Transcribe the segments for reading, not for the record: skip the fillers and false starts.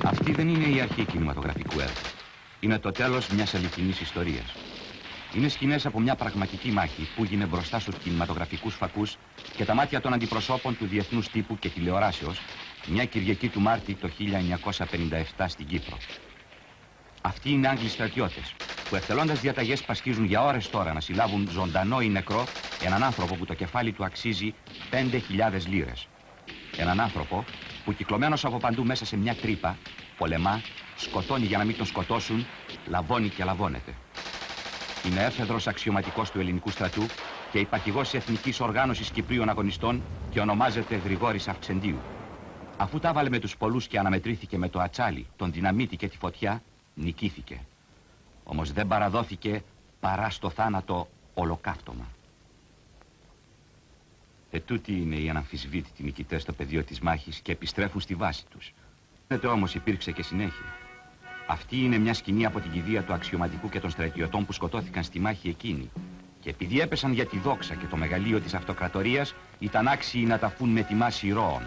Αυτή δεν είναι η αρχή κινηματογραφικού έργου. Είναι το τέλος μιας αληθινής ιστορίας. Είναι σκηνές από μια πραγματική μάχη που έγινε μπροστά στους κινηματογραφικούς φακούς και τα μάτια των αντιπροσώπων του διεθνούς τύπου και τηλεοράσεως μια Κυριακή του Μάρτη το 1957 στην Κύπρο. Αυτοί είναι Άγγλοι στρατιώτες που εκτελώντας διαταγές πασχίζουν για ώρες τώρα να συλλάβουν ζωντανό ή νεκρό έναν άνθρωπο που το κεφάλι του αξίζει 5.000 λίρες. Έναν άνθρωπο που κυκλωμένος από παντού μέσα σε μια τρύπα πολεμά, σκοτώνει για να μην τον σκοτώσουν, λαβώνει και λαβώνεται. Είναι έφεδρος αξιωματικός του ελληνικού στρατού και υπαρχηγός Εθνικής Οργάνωσης Κυπρίων Αγωνιστών και ονομάζεται Γρηγόρης Αυξεντίου. Αφού τα έβαλε με τους πολλούς και αναμετρήθηκε με το ατσάλι, τον δυναμίτη και τη φωτιά, νικήθηκε. Όμως δεν παραδόθηκε παρά στο θάνατο ολοκαύτωμα. Ετούτοι είναι οι αναμφισβήτητοι νικητές στο πεδίο της μάχης και επιστρέφουν στη βάση τους. Όμως υπήρξε και συνέχεια. Αυτή είναι μια σκηνή από την κηδεία του αξιωματικού και των στρατιωτών που σκοτώθηκαν στη μάχη εκείνη. Και επειδή έπεσαν για τη δόξα και το μεγαλείο της αυτοκρατορίας, ήταν άξιοι να ταφούν με τιμάς ηρώων.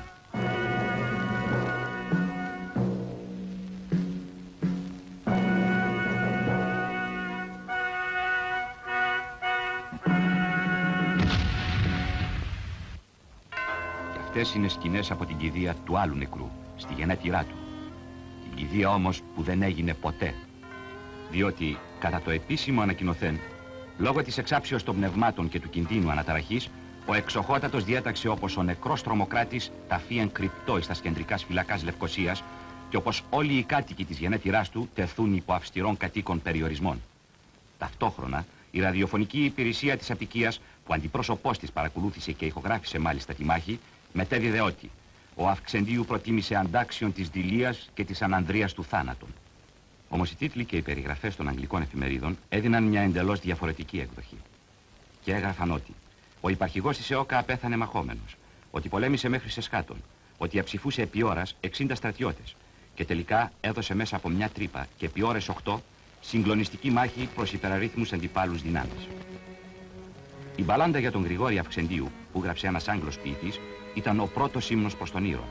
Και αυτές είναι σκηνές από την κηδεία του άλλου νεκρού, στη γενέτειρά του. Την κηδεία όμως που δεν έγινε ποτέ. Διότι, κατά το επίσημο ανακοινωθέν, λόγω της εξάψεως των πνευμάτων και του κινδύνου αναταραχής, ο εξοχότατος διέταξε όπως ο νεκρός τρομοκράτης ταφεί εν κρυπτό εις τας κεντρικάς φυλακάς Λευκωσίας και όπως όλοι οι κάτοικοι της γενέτειράς του τεθούν υπό αυστηρών κατοίκων περιορισμών. Ταυτόχρονα, η ραδιοφωνική υπηρεσία της απικίας, που αντιπρόσωπός της παρακολούθησε και ηχογράφησε μάλιστα τη μάχη, μετέδιδε ότι ο Αυξεντίου προτίμησε αντάξιον της δειλίας και της ανανδρείας του θάνατον. Όμως οι τίτλοι και οι περιγραφές των αγγλικών εφημερίδων έδιναν μια εντελώς διαφορετική εκδοχή. Και έγραφαν ότι ο υπαρχηγός της ΕΟΚΑ απέθανε μαχόμενος, ότι πολέμησε μέχρι σε σκάτων, ότι αψηφούσε επί ώρας 60 στρατιώτες και τελικά έδωσε μέσα από μια τρύπα και επί ώρες 8 συγκλονιστική μάχη προς υπεραρίθμους αντιπάλους δυνάμεις. Η μπαλάντα για τον Γρηγόρη Αυξεντίου, που γράψε ένας Άγγλος ποιητής, ήταν ο πρώτος ύμνος προς τον ήρωα.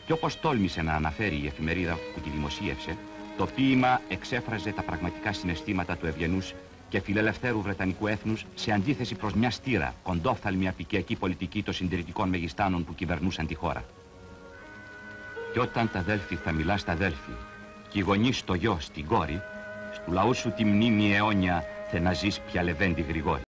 Και όπως τόλμησε να αναφέρει η εφημερίδα που τη δημοσίευσε, το ποίημα εξέφραζε τα πραγματικά συναισθήματα του ευγενούς και φιλελευθέρου βρετανικού έθνους σε αντίθεση προς μια στήρα, κοντόφθαλμη απικιακή πολιτική των συντηρητικών μεγιστάνων που κυβερνούσαν τη χώρα. Και όταν τα αδέλφη θα μιλά στα αδέλφη και οι γονείς στο γιο, στην κόρη, στου λαού σου τη μνήμη αιώνια θε να ζεις πια Λεβέντη Γρηγόρη.